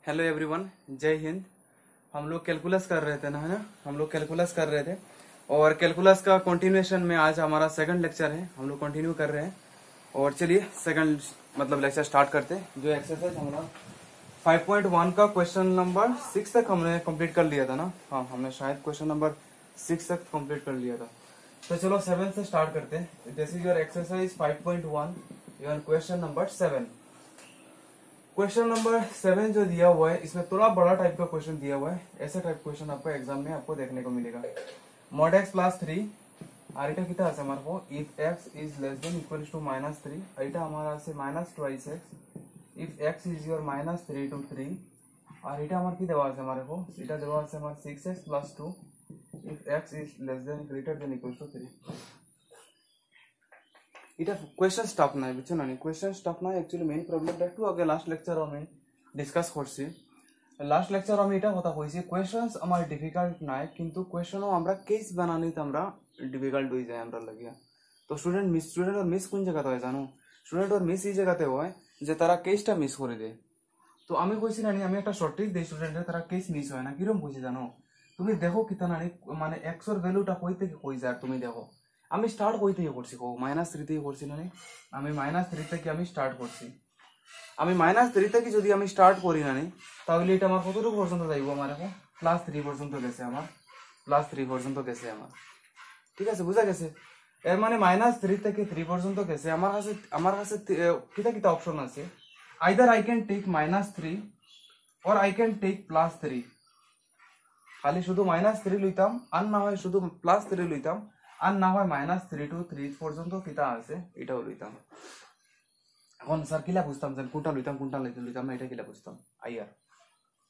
Hello everyone, जय हिंद। हम लोग कैलकुलस कर रहे थे ना, है ना। हम लोग कैलकुलस कर रहे थे और कैलकुलस का कंटिन्यूएशन में आज हमारा सेकंड लेक्चर है। हम लोग कंटिन्यू कर रहे हैं और चलिए सेकंड लेक्चर स्टार्ट करते हैं। जो एक्सरसाइज हमारा 5.1 का क्वेश्चन नंबर 6 तक हमने कंप्लीट कर लिया था ना। हाँ, हमने शायद क्वेश्चन नंबर 6 तक कंप्लीट कर लिया था। तो चलो 7 से स्टार्ट करते हैं। This is your exercise 5.1, your question number 7। Question number 7 जो दिया हुआ है, इसमें थोड़ा बड़ा टाइप का क्वेश्चन दिया हुआ है। ऐसा टाइप क्वेश्चन आपको एग्जाम में आपको देखने को मिलेगा। mod x प्लस 3 और इटा कितना है हमारे को, if x is less than equal to -3, इटा हमारा से -2x, if x is your -3 to 3 और इटा हमारे की देवा है हमारे को, इटा देवा है हमारे 6x plus 2 if x is less than greater than equal to 3। এটা কোয়েশ্চেন স্টাফ নাই, বুঝছো না? কোয়েশ্চেন স্টাফ নাই অ্যাকচুয়ালি মেইন প্রবলেমটা একটু আগে লাস্ট লেকচার আমি ডিসকাস করছি। লাস্ট লেকচার আমি এটা কথা কইছি কোয়েশ্চেন্স আমার ডিফিকাল্ট নাই, কিন্তু কোয়েশ্চনও আমরা কেস বানানিতে আমরা ডিফিকাল্ট হয়ে যায় আমরা লাগিয়া। তো স্টুডেন্ট আর মিস কোন জায়গাতে হয় জানো? স্টুডেন্ট আর মিস এই জায়গাতে হয় যে তারা কেসটা মিস করে দেয়। তো আমি কইছি না আমি একটা শর্ট ট্রিক দেই স্টুডেন্টের, তারা কেস মিস হয় না। কিরকম কইছি জানো? তুমি দেখো কিতা না মানে এক্স এর ভ্যালুটা কই থেকে কই যায় তুমি দেখো। আমি স্টার্ট কই থেকে করছি, -3 থেকে করছি না? আমি -3 থেকে আমি স্টার্ট করছি। আমি -3 থেকে যদি আমি স্টার্ট করি না তাহলে এটা আমার কতটুকু পর্যন্ত যাইব? আমার এখন +3 পর্যন্ত গেছে, আমার +3 পর্যন্ত গেছে আমার। ঠিক আছে, বুঝা গেছে? এর মানে -3 থেকে 3 পর্যন্ত গেছে। আমার কাছে কিতা কিতা অপশন আছে। Either I can take -3 or I can take +3। খালি শুধু -3 লইতাম, আর না হয় শুধু +3 লইতাম, আর না হয় -3 to 3 পর্যন্ত কিতা আছে এটাও লইতাম। এখন স্যার কিলা বুঝতাম যে কোনটা লইতাম কোনটা লইতাম না, এটা কিলা বুঝতাম? আইয়ার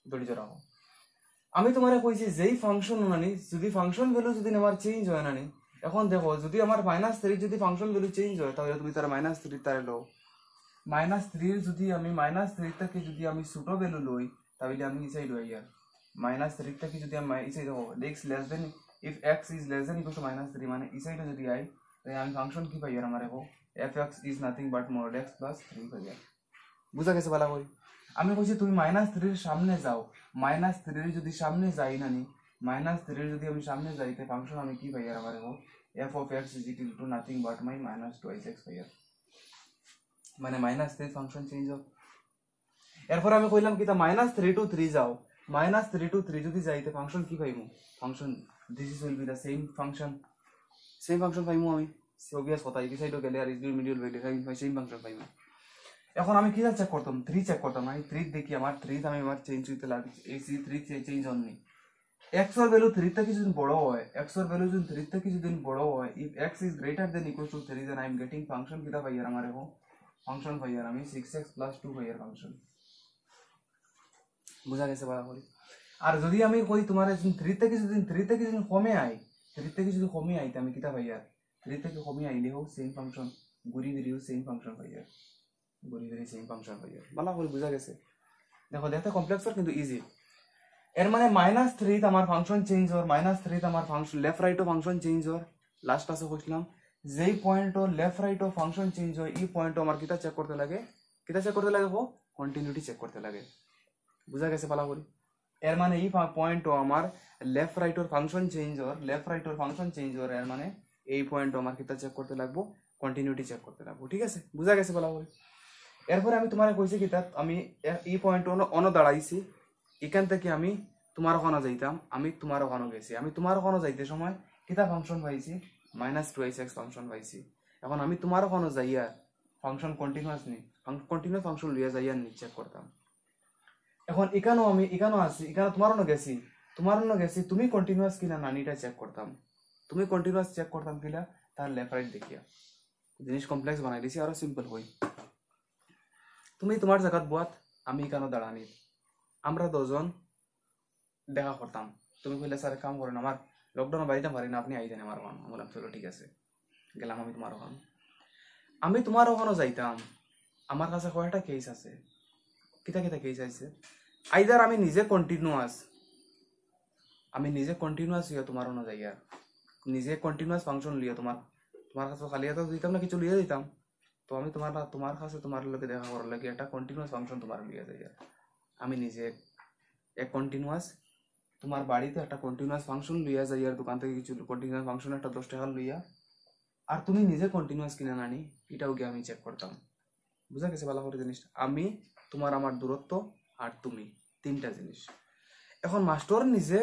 দড়ি জড়াও। আমি তোমারে কইছি যেই ফাংশন নানি যদি ফাংশন ভ্যালু যদি আমার চেঞ্জ হয় নানি, এখন দেখো যদি আমার -3 যদি ফাংশন ভ্যালু চেঞ্জ হয় তাহলে তুমি তার -3 তারে লও। -3 যদি আমি -3 থেকে যদি আমি ছোট ভ্যালু লই তাহলে আমি ইসাই লই ইয়ার। -3 থেকে যদি আমি ইসাই দেখো x less than if x is less than equal to -3 মানে ইসাইটা যদি আই তাহলে আমি ফাংশন কি পাই আর আমারে কো f(x) is nothing but mod x plus 3 পাই। বুঝা গেছে ভালো করে? আমি কইছি তুমি -3 এর সামনে যাও, -3 এর যদি সামনে যাই না -3 এর যদি আমি সামনে যাই তাহলে ফাংশন আমি কি পাই আর আমারে কো f(x) is equal to nothing but my -2x পাই। মানে -3 ফাংশন চেঞ্জ হবে। এরপর আমি কইলাম কি তা -3 to 3 যাও, -3 to 3 যদি যাইতে ফাংশন কি পাইমু? Function this will be the same function পাইমু আমি। obvious কথা, এই সাইডও গেলে আর ইজ মিডিয়াল ভ্যালু পাই সেম ফাংশন পাইমু। এখন আমি কি চেক করতাম? 3 চেক করতাম। আমি 3 দেখি আমার 3 আমি আমার চেঞ্জ হইতে লাগে, এই 3 চেঞ্জ হয়নি। x এর ভ্যালু 3 থেকে যদি বড় হয়, x এর ভ্যালু যদি 3 থেকে যদি বড় হয়, if x is greater than equal to 3 then I am getting function কিটা পাই আর আমারে কো ফাংশন পাই আর আমি 6x plus 2 পাই আর ফাংশন। বুঝা গেছে ভালো করে? আর যদি আমি কই তোমার 3 থেকে যদি কমে আই, 3 থেকে যদি কমে আইতে আমি কিটা পাই আর 3 থেকে কমে আইলে হোক সেম ফাংশন, ঘুরি ফিরিও সেম ফাংশন পাই আর ঘুরি ফিরি সেম ফাংশন পাই আর। ভালো করে বুঝা গেছে? দেখো দেখতে কমপ্লেক্স আর কিন্তু ইজি। এর মানে -3 আমার ফাংশন চেঞ্জ হওয়ার, -3 আমার ফাংশন লেফট রাইটও ফাংশন চেঞ্জ হওয়ার। লাস্ট ক্লাসে কইছিলাম যেই পয়েন্টও লেফট রাইটও ফাংশন চেঞ্জ হয় এই পয়েন্টও আমার কিটা চেক করতে লাগে, কিটা চেক করতে লাগে? কন্টিনিউটি চেক করতে লাগে। বুঝা গেছে ভালো করে? এর মানে এই পয়েন্টও আমার লেফট রাইট ওর ফাংশন চেঞ্জ হওয়ার, এর মানে এই পয়েন্টও আমার কিটা চেক করতে লাগবো? কন্টিনিউটি চেক করতে লাগবো। ঠিক আছে, বুঝা গেছে ভালো করে? এরপরে আমি তোমার কইছি কিতা আমি এই পয়েন্ট অন দাঁড়াইছি, এখান থেকে আমি তোমার ওখানে যাইতাম, আমি তোমার ওখানে গেছি। আমি তোমার ওখানে যাইতে সময় কিতা ফাংশন পাইছি? -2x ফাংশন পাইছি। এখন আমি তোমার ওখানে যাইয়া ফাংশন কন্টিনিউয়াস নি, কন্টিনিউয়াস ফাংশন লইয়া যাইয়া নি চেক করতাম। এখন এখানেও আমি এখানেও আছি, এখানে তোমারও গেছি, তুমি কন্টিনিউয়াস কিনা নানিটা চেক করতাম। তুমি কন্টিনিউয়াস চেক করতাম কিনা তার লেফট রাইট দেখিয়া। জিনিস কমপ্লেক্স বানাই দিছি আরো সিম্পল হই। তুমি তোমার জায়গাত বুয়াত, আমি এখানে দাঁড়ানি, আমরা দুজন দেখা করতাম। তুমি কইলে স্যার কাম করেন, আমার লকডাউনে বাড়িতে পারি না, আপনি আইতেন আমার ওখানে। বললাম চলো ঠিক আছে, গেলাম আমি তোমার ওখানে। আমি তোমার ওখানে যাইতাম, আমার কাছে কয়টা কেস আছে, কিতা কিতা কেস আছে। আইদার আমি নিজে কন্টিনিউয়াস হইয়া তোমার ওখানে যাইয়া নিজে কন্টিনিউয়াস ফাংশন লিয়া তোমার কাছে খালি তো দিতাম না, কিছু লিয়ে দিতাম। তো আমি তোমার কাছে তোমার লোকে দেখা করার লাগে একটা কন্টিনিউয়াস ফাংশন তোমার লিয়ে যাইয়া। আমি নিজে এক কন্টিনিউয়াস তোমার বাড়িতে একটা কন্টিনিউয়াস ফাংশন লইয়া যাই আর দোকান থেকে কিছু কন্টিনিউয়াস ফাংশন একটা 10 টাকা লইয়া আর তুমি নিজে কন্টিনিউয়াস কিনে নানি এটাও গিয়ে আমি চেক করতাম। বুঝা গেছে ভালো করে জিনিসটা? আমি তোমার আমার দূরত্ব আর তুমি তিনটা জিনিস। এখন মাস্টার নিজে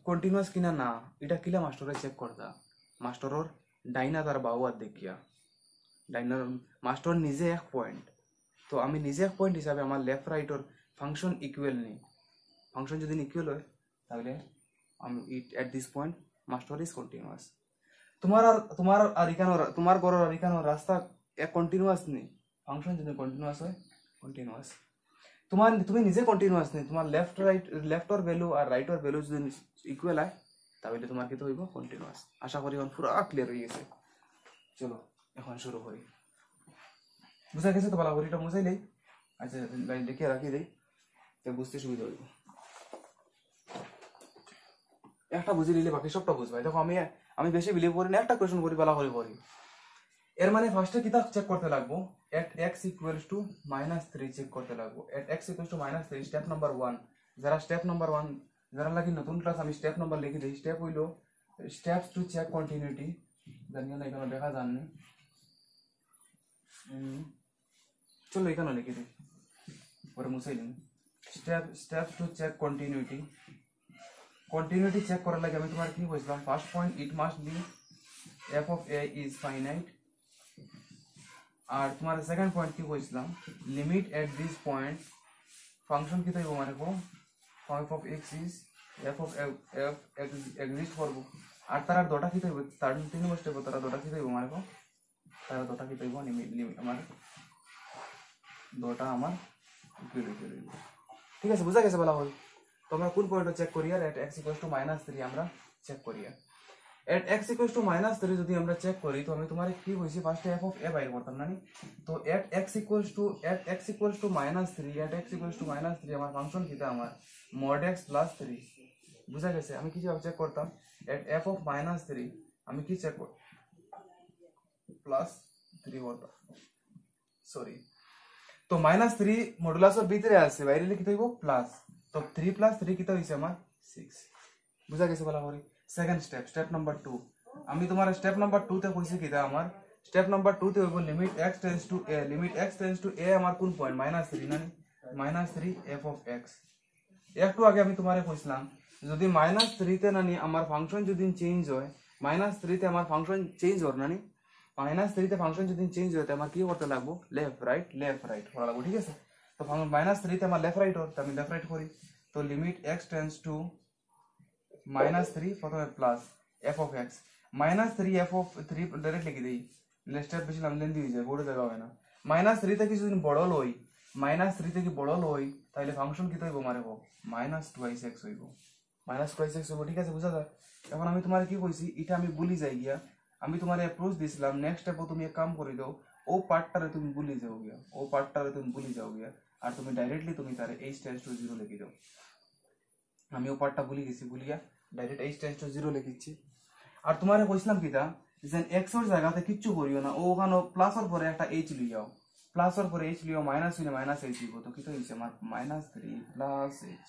কন্টিনিউয়াস কিনা না এটা কিলা মাস্টারে চেক করতা মাস্টারর ডাইনা তার বাউ আর দেখিয়া ডাইনার মাস্টার নিজে এক পয়েন্ট তো আমি নিজে এক পয়েন্ট হিসাবে আমার লেফট রাইটর ফাংশন ইকুয়াল নেই ফাংশন যদি ইকুয়াল হয় তাহলে আমি এট this point master is continuous. তোমার ঘরের আর এখানে রাস্তা এক কন্টিনিউয়াস নেই ফাংশন যদি কন্টিনিউয়াস হয় কন্টিনিউয়াস তুমি নিজে কন্টিনিউয়াস নেই তোমার লেফটর ভ্যালু আর রাইটর ভ্যালু যদি ইকুয়াল হয় তাহলে তোমার কি হইব কন্টিনিউয়াস। আশা করি এখন পুরো ক্লিয়ার হয়ে গেছে। চলো এখন শুরু করি। বুঝা গেছে তো ভালো করে এটা বুঝাইলেই আচ্ছা লাইন দেখে রাখি দেই বুঝতে সুবিধা হইব। একটা বুঝে নিলে বাকি সবটা বুঝবাই। দেখো আমি বেশি বিলিভ করি না একটা কোয়েশ্চন করি ভালো করে করি। এর মানে ফার্স্টে কিতা চেক করতে লাগবো at x equals to -3 check করতে লাগবো at x equals to -3 step number 1 যারা স্টেপ নাম্বার 1 যারা লাগি নতুন ক্লাস আমি স্টেপ নাম্বার লিখে দিই। স্টেপ হইলো স্টেপস টু চেক কন্টিনিউটি জানিও না এখানে দেখা জাননি চলো এখানে লিখে দিই পরে মুছাই দিন। Steps to check continuity check করার লাগে আমি তোমার কি বলছিলাম first point it must be f of a is finite আর তোমার সেকেন্ড পয়েন্ট কি বলছিলাম limit at this point function কি থাকবে মানে কো f of x is f of f exist করব আর তার দুটো কি থাকবে তার তিন স্টেপ তার দুটো কি থাকবে মানে কো তার দুটো কি থাকবে লিমিট আমার দুটো আমার ঠিক আছে বুঝা গেছে বলা হল। তো আমরা কোন পয়েন্টটা চেক করি আর at x = -3 আমরা চেক করি। at x = -3 যদি আমরা চেক করি তো আমি তোমারে কি কইছি ফার্স্টে f of a বাইর করতাম না তো at x = -3 আমার ফাংশন কিটা আমার mod x + 3 বুঝা গেছে। আমি কি চেক করতাম at f of -3 আমি কি চেক করব +3 করতাম সরি তো -3 মডুলাসের ভিতরে আছে বাইরে লিখে দেব প্লাস তো 3 + 3 কিটা হইছে আমার 6 বুঝা গেছে ভালো করে। সেকেন্ড স্টেপ নাম্বার 2 আমি তোমার স্টেপ নাম্বার 2 তে কইছি কিটা আমার স্টেপ নাম্বার 2 তে হইব limit x tends to a আমার কোন পয়েন্ট -3 না -3 f of x। একটু আগে আমি তোমারে কইছিলাম যদি -3 তে নানি আমার ফাংশন যদি চেঞ্জ হয় -3 তে আমার ফাংশন চেঞ্জ হর নানি -3 তে ফাংশন যদি চেঞ্জ হয় আমার কি করতে লাগবো লেফট রাইট করা লাগবো ঠিক আছে। তো -3 তে আমার লেফট রাইট হর তো আমি লেফট রাইট করি তো লিমিট x টেন্ডস টু -3 প্রথমে plus f of x -3 f of 3 direct লিখে দেই স্টেপ বেশি লেন্দি হয়ে যায় বড় জায়গা হয় না। -3 থেকে যদি বড় লই -3 থেকে বড় লই তাহলে ফাংশন কি হইব মানে -2x হইব -2x হইব ঠিক আছে বুঝা যায়। এখন আমি তোমারে কি কইছি এটা আমি ভুলি যাই গিয়া আমি তোমারে অ্যাপ্রোচ দিছিলাম নেক্সট স্টেপও তুমি এক কাম করে দাও ও পার্টটারে তুমি ভুলি যাও গিয়া আর তুমি ডাইরেক্টলি তুমি তারে h টেন্ডস টু 0 লিখে দাও। আমি ও পার্টটা ভুলি গেছি ভুলিয়া ডাইরেক্ট h টেন্ডস টু 0 লিখিছি। আর তোমারে কইছিলাম কিটা যেন x এর জায়গাতে কিচ্ছু করিও না ওখানে প্লাসের পরে একটা h লিয়াও প্লাসের পরে h লিয়াও মাইনাস হইলে মাইনাস h দিব তো কিটা হইছে আমার -3 + h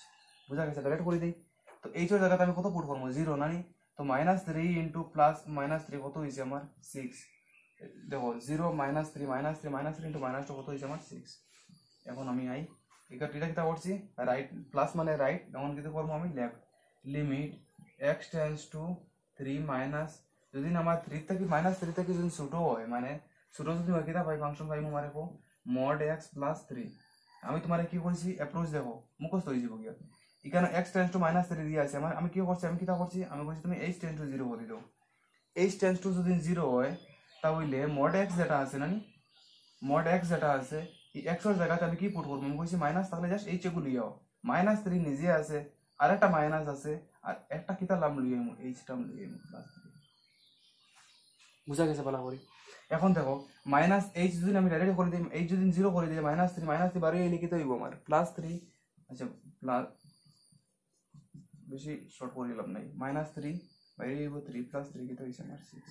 বুঝা গেছে ডাইরেক্ট করে দেই। তো h এর জায়গাতে আমি কত পুট করব 0 নানি তো -3 ইনটু প্লাস -3 কত হইছে আমার 6 দেখো 0 -3 ইনটু -2 কত হইছে আমার 6। এখন আমি আই এটা কিটা করছি রাইট প্লাস মানে রাইট এখন কিটা করব আমি left limit x tends to 3 minus যদি আমার 3 থেকে -3 থেকে যদি ছোট হয় মানে ছোট যদি হয় কিটা পাই ফাংশন পাই মানে কো mod x + 3 আমি তোমারে কি কইছি অ্যাপ্রোচ দেখো মুখস্থ হই যাব গিয়া এখানে x টেন্ডস টু -3 দিয়া আছে আমি কি করছি আমি কিটা করছি আমি কইছি তুমি h টেন্ডস টু 0 করে দাও h টেন্ডস টু যদি 0 হয় তাহলে mod x যেটা আছে নানি mod x যেটা আছে এই x এর জায়গাতে আমি কি পুট করব আমি কইছি মাইনাস তাহলে জাস্ট h এ গুলিয়াও -3 নিজে আছে আর একটা মাইনাস আছে আর একটা কিটা লাম লইয়াম h টার্ম লইয়াম +3 বুঝা গেছে ভালো করে। এখন দেখো -h যদি আমি ডাইরেক্ট করে দিই h যদি 0 করে দিই -3 বারে লিখিত হইব আমার +3 আচ্ছা প্লাস বেশি শর্ট করে দিলাম নাই -3 বাইরে হইব 3 + 3 কিটা হইছে আমার 6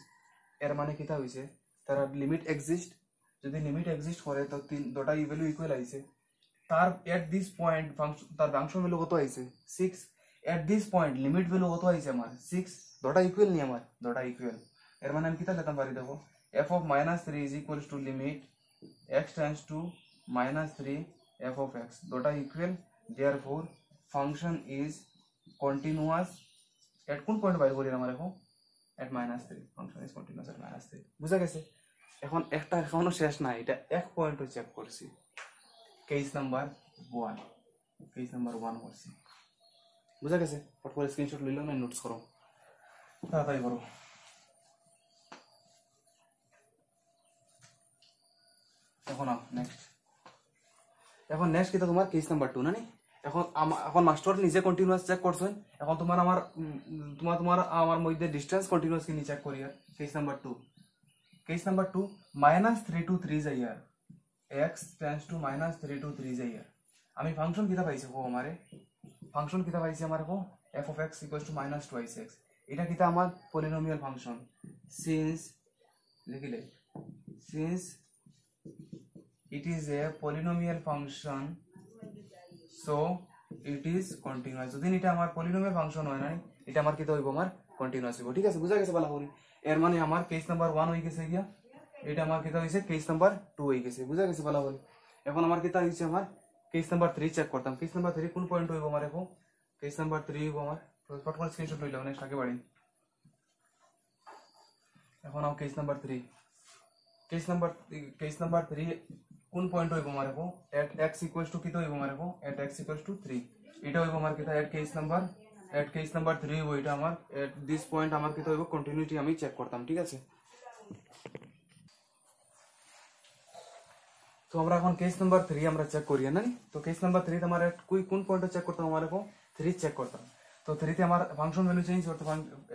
এর মানে কিটা হইছে তার লিমিট এক্সিস্ট যদি লিমিট এক্সিস্ট করে তো তিন দুটা ভ্যালু ইকুয়াল আইছে তার এট দিস পয়েন্ট তার ফাংশন ভ্যালু কত আইছে 6, এট দিস পয়েন্ট লিমিট ভ্যালু কত আইছে আমার 6, দুটো ইকুয়াল নি আমার, দুটো ইকুয়াল। এর মানে আমি কিতা লিখতাম পারি দেখো, f of -3 is equals to limit x tends to -3 f of x, দুটো equal. therefore function is continuous at কোন পয়েন্ট বাইর করি আমরা এখন at -3, function is continuous at -3। বুঝা গেছে? এখন একটা এখনো শেষ না, এটা এক পয়েন্ট চেক করছি, কেস নাম্বার 1, কেস নাম্বার 1 করছি। বুঝা গেছে? ফটোর স্ক্রিনশট লইলো না, নোটস করো, তাড়াতাড়ি করো। এখন নেক্সট কিটা তোমার কেস নাম্বার 2 না নি? এখন মাস্টার নিজে কন্টিনিউয়াস চেক করছেন, এখন তোমার আমার মধ্যে ডিসটেন্স কন্টিনিউয়াস কি নি চেক করি। আর case number 2, case number 2 -3 to 3 যাইয়ার, x tends to -3 to 3 যাইয়ার। আমি ফাংশন কিটা পাইছি কো আমারে, ফাংশন কিটা পাইছি আমার কো f of x equals to -2x। এটা কিটা আমার পলিনোমিয়াল ফাংশন, সিন্স লিখিলে since it is a polynomial function so it is continuous। যদি এটা আমার পলিনোমিয়াল ফাংশন হয় না, এটা আমার কিটা হইব, আমার কন্টিনিউয়াস হইব। ঠিক আছে? বুঝা গেছে ভালো করে? এর মানে আমার কেস নাম্বার 1 হই গেছে গিয়া, এটা আমার কিটা হইছে কেস নাম্বার 2 হই গেছে। বুঝা গেছে ভালো করে? এখন আমার কিটা হইছে, আমার কেস নাম্বার 3 চেক করতাম। কেস নাম্বার 3 কোন পয়েন্ট হইব আমার, এখন কেস নাম্বার 3 হইব আমার, ফটোর স্ক্রিনশট লইলাম নেক্সট আগে বাড়ি। এখন আও কেস নাম্বার 3, কেস নাম্বার 3 কোন পয়েন্ট হইব আমার, এখন at x equals to কিটা হইব আমার, এখন at x equals to 3, এটা হইব আমার কিটা at কেস নাম্বার 3 হইব। এটা আমার at this point আমার কিটা হইব, কন্টিনিউটি আমি চেক করতাম। ঠিক আছে? তো আমরা এখন কেস নাম্বার 3 আমরা চেক করি না নি? তো কেস নাম্বার 3 তে আমার কোন পয়েন্টে চেক করতাম, আমার এখন 3 চেক করতাম। তো 3 তে আমার ফাংশন ভ্যালু চেঞ্জ করতে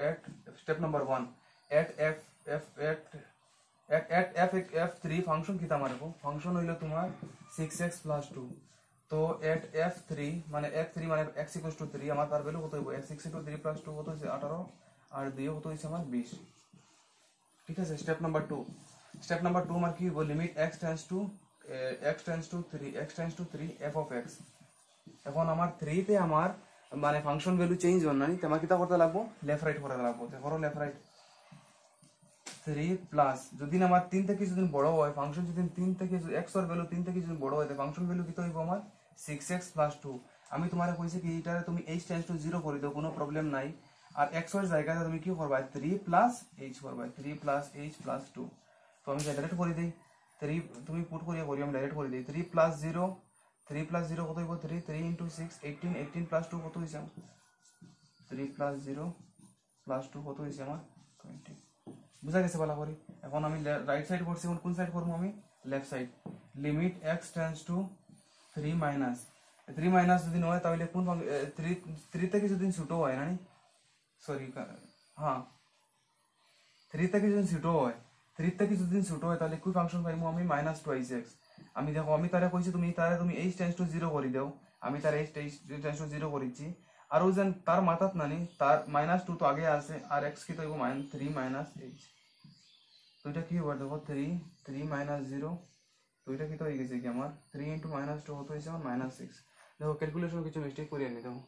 at step number 1 at f3 function কিটা আমার এখন ফাংশন হইলো তোমার 6x + 2। তো at f3 মানে x equals to 3, আমার তার ভ্যালু কত হইব, x * 3 + 2 কত হইছে 18, আর 2 কত হইছে আমার 20। ঠিক আছে? স্টেপ নাম্বার 2, স্টেপ নাম্বার 2 আমার কি হইব, limit x tends to 3 f of x। এখন আমার 3 তে আমার মানে ফাংশন ভ্যালু চেঞ্জ হন না, তে আমার কিটা করতে লাগবো, লেফট রাইট করা লাগবো। তো করো লেফট রাইট 3 প্লাস, যদি আমার 3 থেকে যদি বড় হয় ফাংশন, যদি 3 থেকে x এর ভ্যালু 3 থেকে যদি বড় হয় তো ফাংশন ভ্যালু কিটা হইব আমার 6x + 2। আমি তোমারে কইছি কি এটারে তুমি h tends to 0 করে দাও, কোনো প্রবলেম নাই। আর x এর জায়গাতে তুমি কি করবা, 3 + h করবা, 3 + h + 2। তো আমি ডাইরেক্ট করে দেই, 3 তুমি পুট করিয়া করি, আমি ডাইরেক্ট করে দেই 3 + 0, 3 + 0 কত হইব, 3 × 6 18, 18 + 2 কত হইছে, 3 + 0 + 2 কত হইছে আমার 20। বুঝা গেছে ভালো করে? এখন আমি রাইট সাইড করছি, কোন সাইড করব, আমি left side. Limit x tends to 3 minus যদি নয় তাহলে কোন 3 থেকে যদি ছোট হয় না, সরি হ্যাঁ 3 থেকে যদি ছোট হয়, 3 থেকে যদি ছোট হয় তাহলে কি ফাংশন পাইমু আমি, -2x। আমি দেখো আমি তারে কইছি তুমি h tends to 0 করে দাও, আমি তার h tends to 0 করেছি। আর ওই যেন তার মাথাত নানি তার -2 তো আগে আছে, আর x কি তো হইব 3 - h। তো এটা কি হবে দেখো, 3 - 0, তো এটা কি তো হয়ে গেছে কি আমার 3 × -2 কত হইছে আমার -6। দেখো ক্যালকুলেশন কিছু মিস্টেক করি আমি, দেখো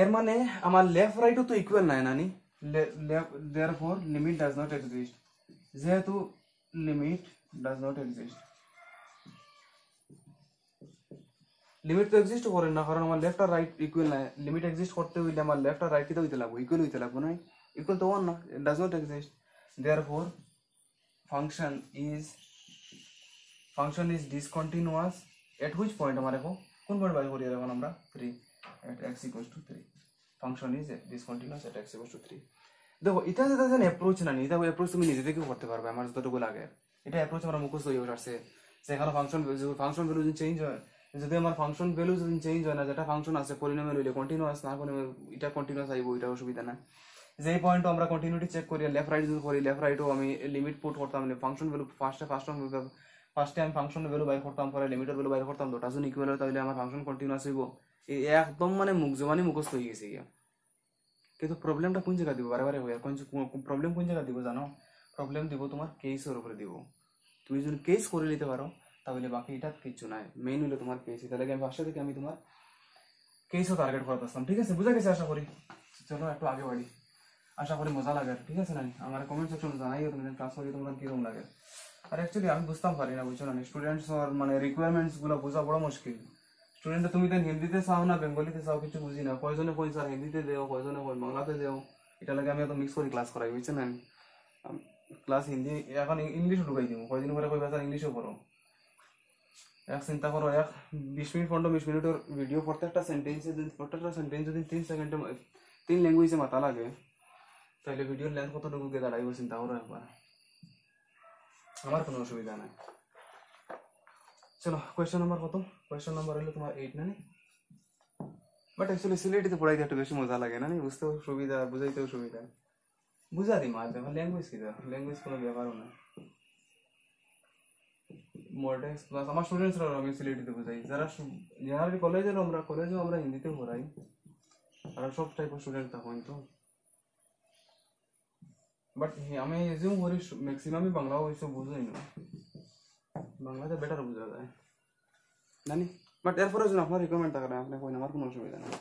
এর মানে আমার লেফট রাইটও তো ইকুয়াল নাই নানি, therefore limit does not exist। যেহেতু limit does not exist, limit তো এক্সিস্ট করে না, কারণ আমার লেফট আর রাইট ইকুয়াল নাই। লিমিট এক্সিস্ট করতে হইলে আমার লেফট আর রাইট কি তো হইতে লাগবে, ইকুয়াল হইতে লাগবে না, ইকুয়াল তো ওয়ান না, it does not exist. therefore function is discontinuous at which point আমার এখন কোন পয়েন্ট বাই করি এখন আমরা 3 at x equals to 3, function is discontinuous at x equals to 3। দেখো এটা যেটা যেন অ্যাপ্রোচ না, এটা অ্যাপ্রোচ তুমি নিজে থেকেও করতে পারবে, আমার যতটুকু লাগে এটা অ্যাপ্রোচ আমরা মুখস্থ হয়ে আসছে। সেখানে ফাংশন ভ্যালু যদি চেঞ্জ হয়, যদি আমার ফাংশন ভ্যালু যদি চেঞ্জ হয় না, যেটা ফাংশন আছে পলিনোমিয়াল হইলে কন্টিনিউয়াস না কোনো, এটা কন্টিনিউয়াস আইব, এটা অসুবিধা না। যেই পয়েন্ট আমরা কন্টিনিউটি চেক করি, লেফট রাইট যদি করি, লেফট রাইটও আমি লিমিট পুট করতাম, ফাংশন ভ্যালু ফার্স্টে আমি ফাংশন ভ্যালু বাইর করতাম, পরে লিমিটের ভ্যালু বাইর করতাম, দুটা যদি ইকুয়াল হয় তাহলে আমার ফাংশন কন্টিনিউয়াস হইব। একদম মানে জমানি মুখস্থ হয়ে গেছে গিয়া। কিন্তু প্রবলেমটা কোন জায়গা দিব, বারে বারে হয় প্রবলেম কোন জায়গা দিব জানো, প্রবলেম দিব তোমার কেসের উপরে দিব। তুমি যদি কেস করে নিতে পারো তাহলে বাকি এটা কিছু নাই, মেইন হলো তোমার কেস। তাহলে আমি ফার্স্টে থেকে আমি তোমার কেসও টার্গেট করতে আসতাম। ঠিক আছে, বুঝা গেছে আশা করি। চলো একটু আগে বাড়ি, আশা করি মজা লাগে। ঠিক আছে না, আমার কমেন্ট সেকশন জানাইও তুমি ক্লাস করি তোমরা কিরকম লাগে। আর অ্যাকচুয়ালি আমি বুঝতাম পারি না, বুঝছো না, স্টুডেন্টস মানে রিকোয়ারমেন্টস গুলো বোঝা বড় মুশকিল। স্টুডেন্ট তুমি তো হিন্দিতে চাও না বেঙ্গলিতে চাও কিছু বুঝি না, কয়জনে কই স্যার হিন্দিতে দেও, কয়জনে কই বাংলাতে দেও, এটা লাগে আমি এত মিক্স করে ক্লাস করাই, বুঝছেন না। ক্লাস হিন্দি এখন ইংলিশও ঢুকাই দিব, কয়দিন পরে কই স্যার ইংলিশও করো। এক চিন্তা করো, এক 20 মিনিট 15-20 মিনিটের ভিডিও, প্রত্যেকটা সেন্টেন্স যদি 3 সেকেন্ডে 3 ল্যাঙ্গুয়েজে মাথা লাগে, তাহলে ভিডিওর লেন্থ কতটুকু গিয়ে দাঁড়াইব চিন্তা করো একবার। আমার কোনো অসুবিধা নাই। চলো কোয়েশ্চেন নাম্বার কত? কোয়েশ্চেন নাম্বার হলো তোমার 8 না? বাট অ্যাকচুয়ালি সিলেটিতে পড়াইতে একটু বেশি মজা লাগে না, বুঝতেও সুবিধা, বুঝাইতেও সুবিধা। বুঝা দিই মাছ এখন ল্যাঙ্গুয়েজ কি দেয়, ল্যাঙ্গুয়েজ কোনো ব্যাপারও না। মডেক্স প্লাস আমার স্টুডেন্টসরা আমি সিলেটিতে বুঝাই, যারা জেনারেলি কলেজেও আমরা হিন্দিতে পড়াই, আর সব টাইপের স্টুডেন্ট তখন তো। বাট আমি এজিউম করি ম্যাক্সিমামই বাংলা হয়েছে, বুঝোই না, বাংলাতে বেটার বোঝা যায় জানি। বাট এরপরে যদি আপনার রিকোয়ারমেন্ট থাকে আপনি কই, আমার কোনো অসুবিধা নেই।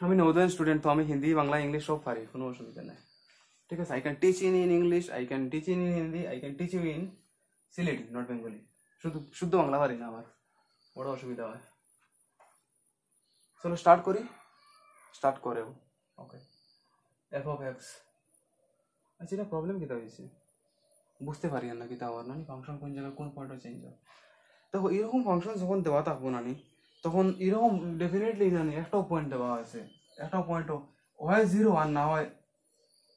আমি নর্দার্ন স্টুডেন্ট, তো আমি হিন্দি বাংলা ইংলিশ সব পারি, কোনো অসুবিধা নেই। ঠিক আছে, I can teach in English, I can teach in Hindi, I can teach you in Sylheti, not Bengali. শুদ্ধ বাংলা পারি না, আমার বড় অসুবিধা হয়। চলো স্টার্ট করি, স্টার্ট করেও। ওকে, এফ অফ এক্স। আচ্ছা, এটা প্রবলেম কিতা হয়েছে বুঝতে পারি না, কিতা হওয়ার না ফাংশন কোন জায়গায় কোন পয়েন্টে চেঞ্জ হয়। দেখো এরকম ফাংশন যখন দেওয়া থাকবো না তখন এরকম ডেফিনেটলি জানি একটাও পয়েন্ট দেওয়া আছে, একটাও পয়েন্টও হয় 0 আর না হয়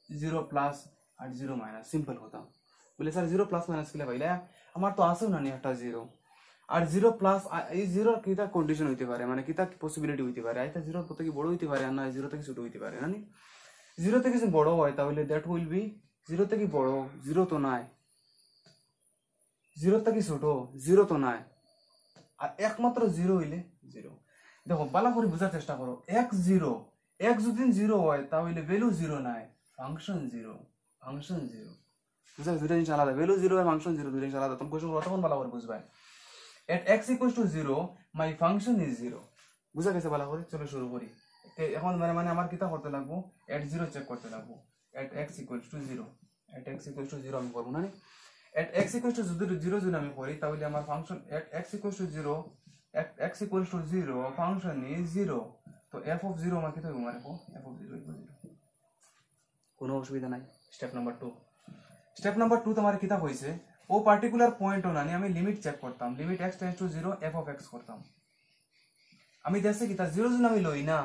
0 প্লাস আর 0 মাইনাস। সিম্পল কথা বলে স্যার 0 প্লাস মাইনাস কিলে পাইলে আমার তো আসেও না একটা 0 আর 0 প্লাস, এই 0 কিতা কন্ডিশন হইতে পারে, মানে কিতা পসিবিলিটি হইতে পারে, এটা 0 থেকে বড় হইতে পারে আর না 0 থেকে ছোট হইতে পারে না। 0 থেকে যদি বড় হয় তাহলে দ্যাট উইল বি 0 থেকে বড়, 0 তো নাই, 0 থেকে ছোট 0 তো নাই, আর একমাত্র 0 হইলে 0। দেখো ভালো করে বোঝার চেষ্টা করো, x যদি 0 হয় তাহলে ভ্যালু 0 নাই, ফাংশন 0 বুঝা, দুটো জিনিস আলাদা, ভ্যালু 0 আর ফাংশন 0 দুটো জিনিস আলাদা। তখন কোশ্চেন তখন ভালো করে বুঝবে। at x equals to 0 my function is 0, বুঝা গেছে ভালো করে। চলো শুরু করি এখন। মানে আমার কিতা করতে লাগবো, at 0 চেক করতে লাগবো, at x equals to 0, at x equals to 0 আমি করবো না। at x equals to 0 যদি আমি করি তাহলে আমার function at x equals to 0, at x equals to 0 function is 0, তো f of 0 আমার কিতা হইব, মানে f of 0 equals 0, কোনো অসুবিধা নাই। স্টেপ নাম্বার 2 তোমার কিতা হইছে, ও পার্টিকুলার পয়েন্টও না আমি লিমিট চেক করতাম, limit x tends to 0 f of x করতাম। আমি দেখছি কিতা 0 যদি আমি লই না,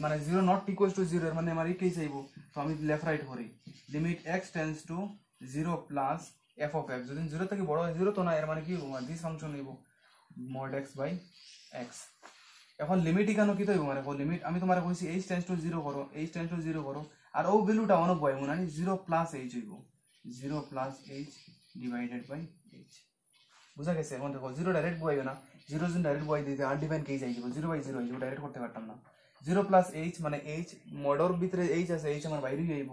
মানে 0 নট ইকুয়ালস টু 0 এর মানে আমার কি চাইব, তো আমি লেফট রাইট করি, limit x tends to 0 plus f of x, যদি 0 থেকে বড় হয় 0 তো না, এর মানে কি হইব, দিস ফাংশন হইব mod x by x। এখন লিমিট কেন কি হইব, মানে লিমিট আমি তোমারে কইছি h টেন্ডস টু 0 করো, h টেন্ডস টু 0 করো, আর ও ভ্যালুটা অন বইব না, 0 প্লাস h হইব, 0 plus h divided by h, বুঝা গেছে। এখন দেখো 0 ডাইরেক্ট বইও না, 0 যদি ডাইরেক্ট বই দিতে আর ডিফাইন কে যাইব, 0/0 হইব, ডাইরেক্ট করতে পারতাম না। 0 প্লাস h মানে h মডর ভিতরে h আছে, h আমার বাইরে হইব,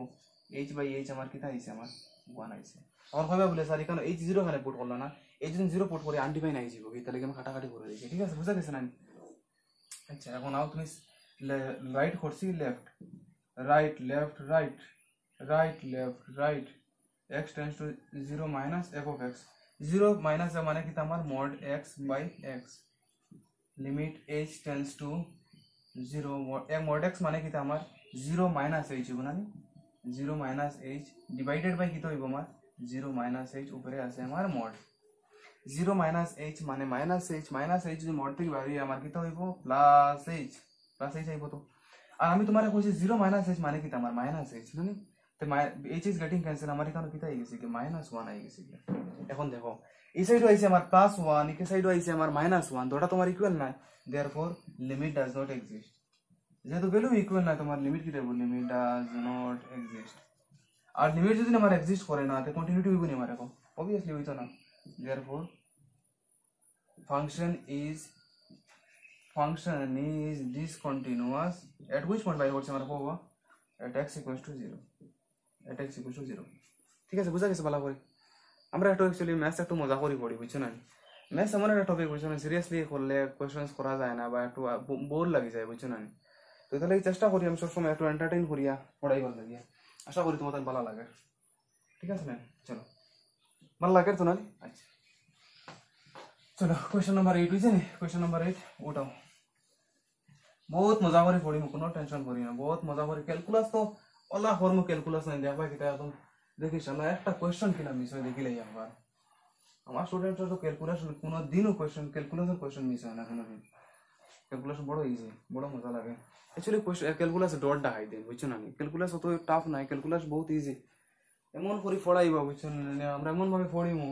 h/h আমার কিতা হইছে, আমার 1 আইছে। আমার কইবা বলে স্যার এখানে h 0 এখানে পুট করলা না, h যদি 0 পুট করে আনডিফাইন আই যাবে, তাহলে আমি কাটাকাটি করে দিই। ঠিক আছে, বুঝা গেছে না। আচ্ছা এখন নাও তুমি রাইট করছি, left right left right right left right, x tends to 0 minus f of x, 0 minus মানে কি আমার mod x by x, limit h tends to 0 mod x মানে কি আমার 0 মাইনাস h হইব না, 0 মাইনাস h ডিভাইডেড বাই কি তো হইব আমার 0 মাইনাস h, উপরে আছে আমার mod 0 মাইনাস h মানে মাইনাস h যদি mod থেকে বাইরে আমার কি তো হইব প্লাস h আইব। তো আর আমি তোমারে কইছি 0 মাইনাস h মানে কি আমার মাইনাস h না, তো h ইজ গেটিং ক্যান্সেল, আমার এখানে কিতা আই গেছে কি -1 আই গেছে। এখন দেখো এই সাইডও আইছে আমার +1, এই সাইডও আইছে আমার -1, দুটো তোমার ইকুয়াল না, therefore limit does not exist. যেহেতু ভ্যালু ইকুয়াল না তোমার লিমিট কি দেব, লিমিট ডাজ নট এক্সিস্ট। আর লিমিট যদি আমার এক্সিস্ট করে না তো কন্টিনিউটি হইব না, আমার এখন obviously হইতো না। Therefore function is discontinuous at which point by করছে আমরা পাবো at x equals to 0, at x equals to 0। ঠিক আছে, বুঝা গেছে ভালো করে। আমরা একটু অ্যাকচুয়ালি ম্যাথস একটু মজা করি পড়ি বুঝছো না ম্যাথস এমন একটা টপিক বুঝছো না সিরিয়াসলি করলে কোয়েশ্চেন্স করা যায় না বা একটু বোর লাগি যায় বুঝছো না তো তাহলে চেষ্টা করি আমি সবসময় একটু এন্টারটেইন করিয়া পড়াইবার লাগিয়া আশা করি তোমাদের ভালো লাগে ঠিক আছে না চলো ভালো লাগে তো না আচ্ছা চলো কোয়েশ্চেন নাম্বার 8 হইছে নি কোয়েশ্চেন নাম্বার 8 উঠাও बहुत मजा করে পড়ি মু কোনো টেনশন করি না बहुत মজা করে ক্যালকুলাস তো ওলা ফর্মু ক্যালকুলাস নাই দেখবা কিটা একদম দেখিস না একটা কোশ্চেন কিনা মিস হয় দেখিলে একবার আমার স্টুডেন্টরা তো ক্যালকুলাস কোনো দিনও কোশ্চেন ক্যালকুলাসের কোশ্চেন মিস হয় না কোনো দিন ক্যালকুলাস বড় ইজি বড় মজা লাগে অ্যাকচুয়ালি ক্যালকুলাস ডট ডাহাই দেন বুঝছো না ক্যালকুলাস অত টাফ নাই ক্যালকুলাস বহুত ইজি এমন করে পড়াইবা বুঝছো না আমরা এমন ভাবে পড়িমু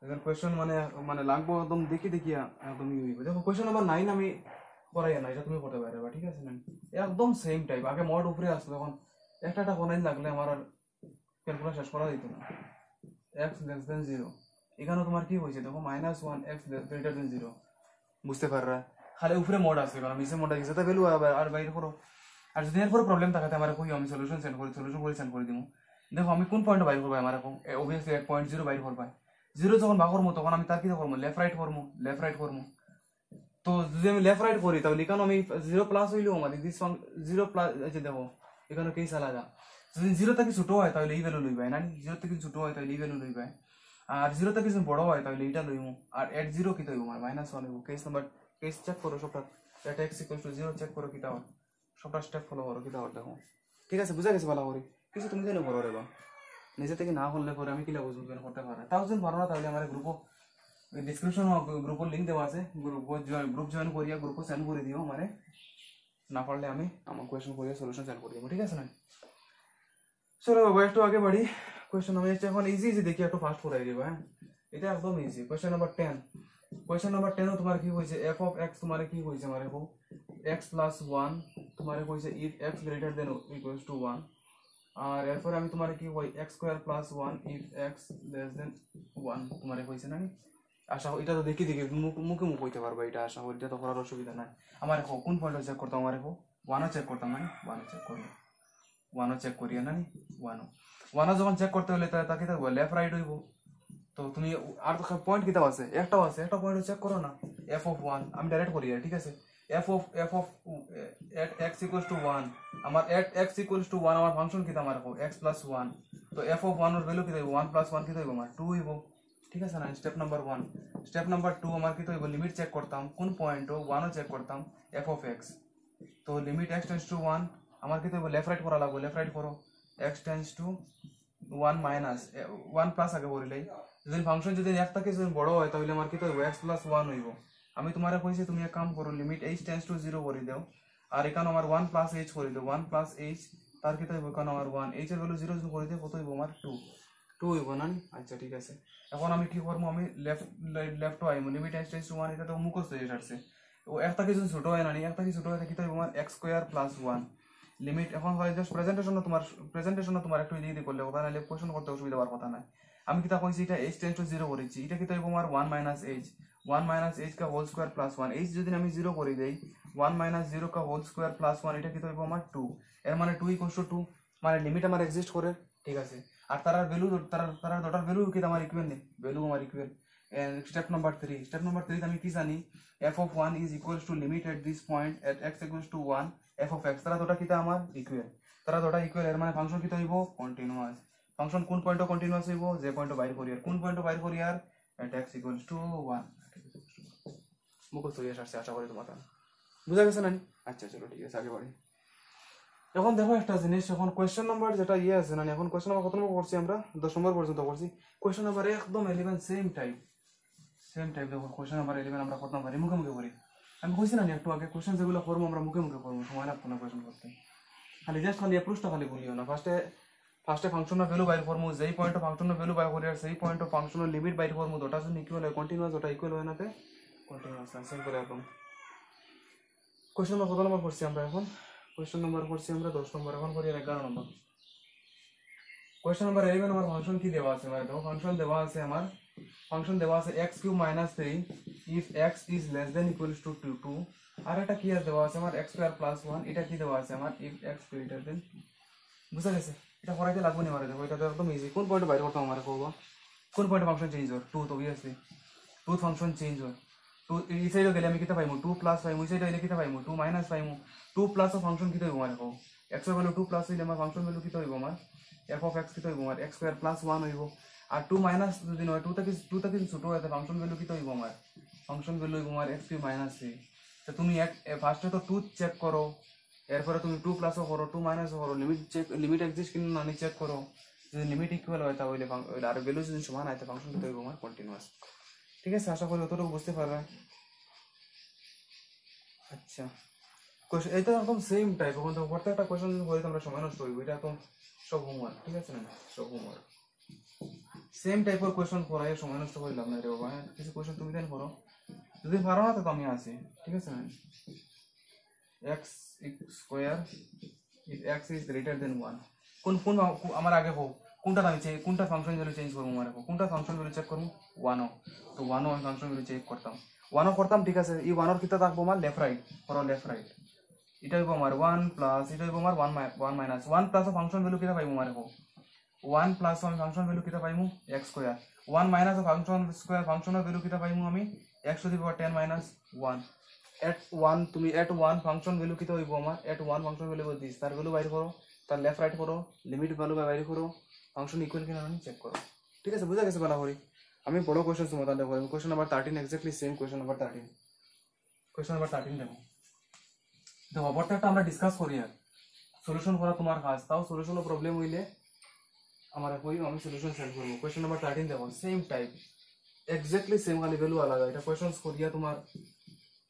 এখানে কোশ্চেন মানে মানে লাগবো একদম দেখি দেখিয়া একদম ই হইব দেখো কোশ্চেন নাম্বার 9 আমি পড়াই না এটা তুমি পড়তে পারবে ঠিক আছে না একদম সেম টাইপ আগে মোড উপরে আসতো তখন একটা কোনাইন লাগলে আমার আর ক্যালকুলাস শেষ করা দিত না x less than 0 এখানে তোমার কি হইছে দেখো -1 x greater than 0 বুঝতে পাররা খালি উপরে মোড আছে কারণ নিচে মোড আছে তা ভ্যালু আর বাইরে করো আর যদি এর পরে প্রবলেম থাকে আমারে কই আমি সলিউশন সেন্ড করে দিমু দেখো আমি কোন পয়েন্ট বাইর করব আমারে কো obviously 1.0 বাইর করব 0 যখন বাকর মতো তখন আমি তার কি করব লেফট রাইট করব তো যদি আমি লেফট রাইট করি তাহলে এখানে আমি 0 প্লাস হইলো আমার দিস 0 প্লাস আছে দেখো এখানে কেস আলাদা যদি 0 থেকে ছোট হয় তাহলে এই ভ্যালু লইবা না 0 থেকে ছোট হয় তাহলে এই ভ্যালু লইবা আর 0 থেকে যদি বড় হয় তাহলে এটা লইমু আর এট 0 কি হইবো আমার -1 হইবো কেস নাম্বার কেস চেক করো সবটা এটা x 0 চেক করো কিটা হয় সবটা স্টেপ ফলো করো কিটা হয় দেখো ঠিক আছে বুঝা গেছে ভালো করে কিছু তুমি জানো করো রেবা নিজে থেকে না হলে পরে আমি কিলা বুঝবো কেন করতে পারে তাও যদি পারো না তাহলে আমার গ্রুপও ডিসক্রিপশন গ্রুপের লিংক দেওয়া আছে গ্রুপ জয়েন করিয়া গ্রুপও সেন্ড করে দিও মানে না পারলে আমি আমার কোয়েশ্চন করিয়া সলিউশন সেন্ড করে দেবো ঠিক আছে না চলো বাবা একটু আগে বাড়ি কোয়েশ্চন আমি এখন ইজি দেখি একটু ফাস্ট করাই দিব হ্যাঁ এটা একদম ইজি কোয়েশ্চন নাম্বার 10 তোমার কি হইছে f of x তোমার কি হইছে মানে কো x plus 1 তোমার কইছে if x greater than equals to 1 আর এরপর আমি তোমার কি হই x square plus 1 if x less than 1 তোমার কইছে না আশা এটা তো দেখি মুখে হইতে পারবে এটা আশা করি এটা তো করার অসুবিধা নাই আমার কোন পয়েন্ট চেক করতাম আমার 1 চেক করতাম না 1 চেক করি 1 চেক করিয়া না 1 যখন চেক করতে হলে তাকে তো লেফট রাইট হইব তো তুমি আর তো পয়েন্ট কিটা আছে একটা পয়েন্ট চেক করো না f of 1 আমি ডাইরেক্ট করি ঠিক আছে f of at x equals to 1 আমার at x equals to 1 আমার ফাংশন কিটা আমার x plus 1 তো f of 1 এর ভ্যালু কিটা হইব 1 plus 1 কিটা হইব আমার 2 হইব ঠিক আছে না স্টেপ নাম্বার 1 স্টেপ নাম্বার 2 আমার কিটা হইব লিমিট চেক করতাম কোন পয়েন্ট 1 চেক করতাম f of x তো লিমিট x tends to 1 আমার কিটা হইব লেফট রাইট করা লাগবে লেফট রাইট করো x tends to 1 minus 1 plus আগে বলিলাই যদি ফাংশন যদি f থাকে যদি বড় হয় তাহলে আমার কিটা হইব x plus 1 হইব আমি তোমারে কইছি তুমি এক কাম করো লিমিট h tends to 0 করে দাও আর এখানে আমার 1 plus h করে দাও 1 plus h তার কিটা হইব এখানে আমার 1 h এর ভ্যালু 0 করে দাও কত হইব আমার 2 হইব না আচ্ছা ঠিক আছে এখন আমি কি করব আমি left I'm limit h tends to 1 এটা তো মুখস্থ হয়ে যাচ্ছে ও f থেকে যদি ছোট হয় না f থেকে ছোট হয় কিটা হইব আমার x square plus 1 লিমিট এখন হয় জাস্ট প্রেজেন্টেশন তোমার একটু ইজি করলে কথা নাইলে কোশ্চেন করতে অসুবিধা হওয়ার কথা নাই আমি কিটা কইছি এটা h tends to 0 করেছি এটা কিটা হইব আমার 1 minus h का होल स्क्वायर प्लस 1 h যদি আমি 0 করে দেই 1 minus 0 का होल स्क्वायर प्लस 1 এটা কিটা হইব আমার 2 এর মানে 2 = 2 মানে লিমিট আমার এক্সিস্ট করে ঠিক আছে আর তার ভ্যালু তার ডটার ভ্যালু কি আমার ইকুয়াল নেই ভ্যালু আমার ইকুয়াল স্টেপ নাম্বার 3 আমি কি জানি f of 1 is equals to limit at this point at x equals to 1 f of x তারা দুটো কিটা আমার ইকুয়াল তারা দুটো ইকুয়াল এর মানে ফাংশন কিটা হইব কন্টিনিউয়াস ফাংশন কোন পয়েন্টে কন্টিনিউয়াস হইব যে পয়েন্টে বাইর করি আর কোন পয়েন্টে বাইর করি আর at x equals to 1 মুখস্থ হয়ে আসছে আশা করি তোমাদের বুঝা গেছে না আচ্ছা চলো ঠিক আছে আগে বাড়ি এখন দেখো একটা জিনিস এখন কোশ্চেন নাম্বার যেটা আছে না এখন কোশ্চেন নাম্বার কত নম্বর করছি আমরা 10 নম্বর পর্যন্ত করছি কোশ্চেন নাম্বার একদম 11 সেম টাইপ দেখো কোশ্চেন নাম্বার 11 আমরা কত নম্বর মুখে করি আমি কইছি না একটু আগে কোশ্চেন যেগুলো করব আমরা মুখে করব সময় লাগবে না কোশ্চেন করতে খালি জাস্ট খালি অ্যাপ্রোচটা খালি বলিও না ফার্স্টে ফাংশনের ভ্যালু বাইর করব যেই পয়েন্টে ফাংশনের ভ্যালু বাইর করি আর সেই পয়েন্টে ফাংশনের লিমিট বাইর করব দুটো যদি ইকুয়াল হয় কন্টিনিউয়াস ওটা ইকুয়াল হয় নাতে কন্টিনিউয়াস সিম্পল একদম কোশ্চেন নাম্বার কত নম্বর করছি আমরা এখন কোশ্চেন নাম্বার করছি আমরা 10 নম্বর এখন করি 11 নম্বর কোশ্চেন নাম্বার 11 আমার ফাংশন কি দেওয়া আছে মানে দেখো ফাংশন দেওয়া আছে x³ - 3 if x is less than equals to 2 আর এটা কি আছে দেওয়া আছে আমার x² + 1 এটা কি দেওয়া আছে আমার if x greater than বুঝা গেছে এটা করাইতে লাগবে না মানে দেখো এটা তো একদম ইজি কোন পয়েন্টে বাইর করতে আমারে কইবা কোন পয়েন্টে ফাংশন চেঞ্জ হয় 2 অবভিয়াসলি 2 ফাংশন চেঞ্জ হয় 2 এই সাইডে গেলে আমি কিতা পাইমু 2 প্লাস পাইমু এই সাইডে গেলে কিতা পাইমু 2 মাইনাস পাইমু 2 প্লাস অফ ফাংশন কিতা হইব মানে x এর ভ্যালু 2 প্লাস হইলে আমার ফাংশন ভ্যালু কিতা হইব আমার f অফ x কিতা হইব আমার x স্কয়ার প্লাস 1 হইব আর 2 মাইনাস যদি নয় 2 থেকে ছোট হয় তাহলে ফাংশন ভ্যালু কিতা হইব আমার ফাংশন ভ্যালু হইব আমার x মাইনাস 3 তো তুমি ফার্স্টে তো 2 চেক করো এরপরে তুমি 2 প্লাসও করো 2 মাইনাসও করো লিমিট এক্সিস্ট কিনা না চেক করো যদি লিমিট ইকুয়াল হয় তাহলে আর ভ্যালু যদি সমান হয় তাহলে ফাংশন কিতা হইব আমার কন্টিনিউয়াস ঠিক আছে আশা করি অতটুকু বুঝতে পারবে আচ্ছা কোশ্চেন এটা একদম সেম টাইপ এখন তো প্রত্যেকটা কোশ্চেন যদি বলি তোমরা সময় নষ্ট হইব এটা একদম সব হোমওয়ার্ক ঠিক আছে না সব হোমওয়ার্ক সেম টাইপের কোশ্চেন করাই সময় নষ্ট করে লাভ নাই রে বাবা কিছু কোশ্চেন তুমি দেন করো যদি পারো না তো আমি আছি ঠিক আছে না x square if x is greater than 1 কোন কোন আমার আগে হোক কোনটা আমি কোনটা ফাংশন ভ্যালু চেঞ্জ করব আমার কোনটা ফাংশন ভ্যালু চেক করব 1 তো 1 আমি ফাংশন ভ্যালু চেক করতাম 1 করতাম ঠিক আছে এই 1 এর কিতা থাকবো আমার লেফট রাইট করো লেফট রাইট এটা হইব আমার 1 প্লাস এটা হইব আমার 1 মাইনাস 1 প্লাস ফাংশন ভ্যালু কিতা পাইবো আমার 1 প্লাস আমি ফাংশন ভ্যালু কিতা পাইমু x square 1 minus function square ফাংশনের ভ্যালু কিতা পাইমু আমি x to the power 10 minus 1 at 1 তুমি at 1 ফাংশন ভ্যালু কিতা হইব আমার at 1 ফাংশন ভ্যালু দিস তার ভ্যালু বাইরে করো তার লেফট রাইট করো লিমিট ভ্যালু বাইরে করো ফাংশন ইকুয়াল কিনা না চেক করো ঠিক আছে বুঝা গেছে বলা করি আমি বড় কোশ্চেন সমাধান দেব question number 13 exactly same question number 13 দেখো দেখো প্রত্যেকটা আমরা ডিসকাস করি আর সলিউশন করা তোমার কাজ তাও সলিউশনের প্রবলেম হইলে আমার কই আমি সলিউশন সেন্ড করব কোশ্চেন নাম্বার 13 দেখো সেম টাইপ এক্স্যাক্টলি সেম খালি ভ্যালু আলাদা এটা কোশ্চেনস করিয়া তোমার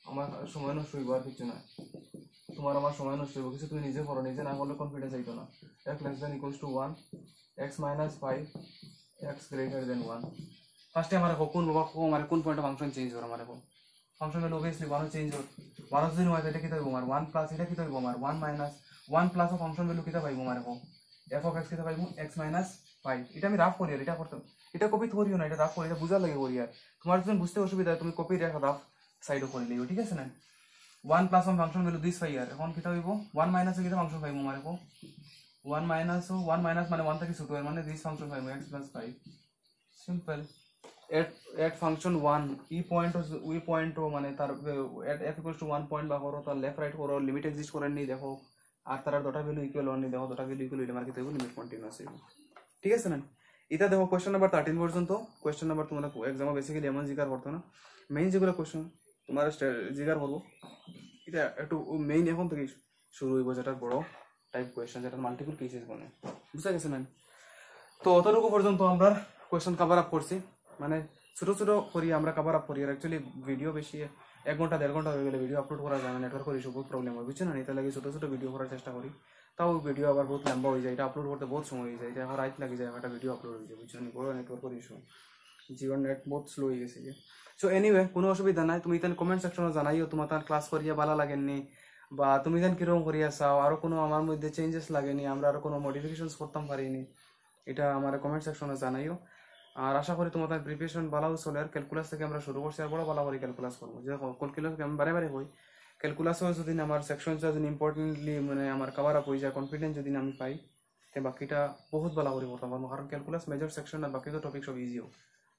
আমার সময় নষ্ট হইব আর কিছু না তোমার আমার সময় নষ্ট হইব কিছু তুমি নিজে করো নিজে না করলে কনফিডেন্স আইতো না x less than equals to 1 x minus 5 x greater than 1 ফার্স্টে আমার কোন বাবা আমার কোন পয়েন্টে ফাংশন চেঞ্জ হলো আমার ফাংশন ভ্যালু অবভিয়াসলি 1 চেঞ্জ হল 1 যদি হয় এটা কিতা হইব আমার 1 প্লাস এটা কিতা হইব আমার 1 minus 1 plus of function value কিতা পাইবো আমার f of x কিতা পাইবো x minus 5 এটা আমি রাফ করি আর এটা করতাম এটা কপি করিও না এটা রাফ করি এটা বুঝা লাগে করি আর তোমার যদি বুঝতে অসুবিধা হয় তুমি কপি রেখা রাফ সাইডও করে লিও ঠিক আছে না 1 প্লাস 1 ফাংশন ভ্যালু দিস পাই আর এখন কিতা হইব 1 মাইনাস এ কিতা ফাংশন পাইবো আমার 1 মাইনাস 1 মাইনাস মানে 1 থেকে ছোট এর মানে দিস ফাংশন পাইবো x + 5 simple at function 1 e point মানে তার at f equals to 1 point বা করো তার লেফট রাইট করো লিমিট এক্সিস্ট করেন নি দেখো আর তার দুটো ভ্যালু ইকুয়াল হয়নি দেখো দুটো ভ্যালু ইকুয়াল হইলে মার্কে দেব লিমিট কন্টিনিউয়াস হইব ঠিক আছে না এটা দেখো কোশ্চেন নাম্বার 13 পর্যন্ত কোশ্চেন নাম্বার তোমরা এক্সামে বেসিক্যালি এমন জিগার করতে না মেইন যেগুলো কোশ্চেন তোমার জিগার করব এটা একটু মেইন এখন থেকে শুরু হইব যেটা বড় টাইপ কোশ্চেন যেটা মাল্টিপল কেসেস বনে বুঝা গেছে না তো অতটুকু পর্যন্ত আমরা কোশ্চেন কভার আপ করছি মানে ছোট ছোট করি আমরা কভার আপ করি আর অ্যাকচুয়ালি ভিডিও বেশি 1 ঘন্টা 1.5 ঘন্টা হয়ে গেলে ভিডিও আপলোড করা যায় না নেটওয়ার্ক ইস্যু বহুত প্রবলেম হয় বুঝছেন না এটা লাগে ছোট ছোট ভিডিও করার চেষ্টা করি তাও ভিডিও আবার বহুত লম্বা হয়ে যায় এটা আপলোড করতে বহুত সময় হয়ে যায় এটা এখন রাত লাগে যায় একটা ভিডিও আপলোড হয়ে যায় বুঝছেন বড় নেটওয়ার্ক ইস্যু জিওর নেট বহুত স্লো হয়ে গেছে সো এনিওয়ে কোনো অসুবিধা নাই তুমি তান কমেন্ট সেকশনে জানাইও তোমার তার ক্লাস করিয়া ভালো লাগেননি বা তুমি তান কিরকম করিয়া চাও আর কোনো আমার মধ্যে চেঞ্জেস লাগেনি আমরা আর কোনো মডিফিকেশনস করতাম পারিনি এটা আমার কমেন্ট সেকশনে জানাইও আর আশা করি তোমাদের প্রিপারেশন ভালো চলে আর ক্যালকুলাস থেকে আমরা শুরু করছি আর বড় ভালো করে ক্যালকুলাস করবো যে ক্যালকুলাস আমি বারে বারে হই ক্যালকুলাসও যদি আমার সেকশনটা যদি ইম্পর্টেন্টলি মানে আমার কভার আপ হয়ে যায় কনফিডেন্স যদি আমি পাই তো বাকিটা বহুত ভালো করে করতে পারবো কারণ ক্যালকুলাস মেজর সেকশন আর বাকি তো টপিক সব ইজিও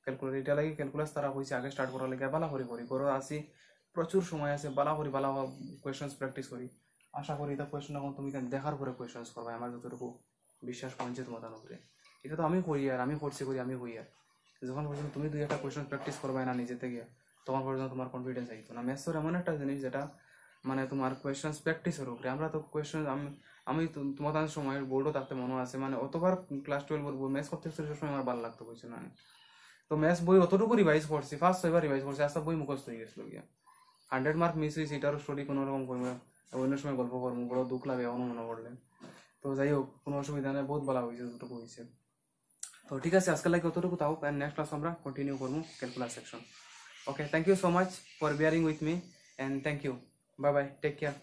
ক্যালকুলাস এটা লাগে ক্যালকুলাস তারা হয়েছে আগে স্টার্ট করার লাগে ভালো করে করি করো আসি প্রচুর সময় আছে ভালো করে ভালো কোয়েশনস প্র্যাকটিস করি আশা করি এটা কোয়েশন এখন তুমি দেখার পরে কোয়েশনস করবে আমার যতটুকু বিশ্বাস পৌঁছে তোমার উপরে এটা তো আমি করি আর আমি করছি করি আমি হই আর যখন পর্যন্ত তুমি দুই একটা কোয়েশন প্র্যাকটিস করবে না নিজে থেকে তখন পর্যন্ত তোমার কনফিডেন্স আইতো না ম্যাথসের এমন একটা জিনিস যেটা মানে তোমার কোয়েশনস প্র্যাকটিসের উপরে আমরা তো কোয়েশন আমি তোমাদের সময় বোর্ডও থাকতে মনে আছে মানে অতবার ক্লাস 12 ম্যাথস করতে সময় আমার ভালো লাগতো বুঝছো না তো ম্যাথস বই অতটুকু রিভাইজ করছি ফার্স্ট 6বার রিভাইজ করছি আস্তে বই মুখস্থ হয়ে গেছিল গিয়া 100 মার্ক মিস হয়েছে এটারও স্টোরি কোনো রকম করবো অন্য সময় গল্প করবো বড় দুঃখ লাগে এখনো মনে পড়লে তো যাই হোক কোনো অসুবিধা নেই বহুত ভালো হয়েছে যতটুকু হয়েছে তো ঠিক আছে আজকে লাগে অতটুকু তাও নেক্সট ক্লাস আমরা কন্টিনিউ করবো calculus section okay thank you so much for bearing with me and thank you bye bye take care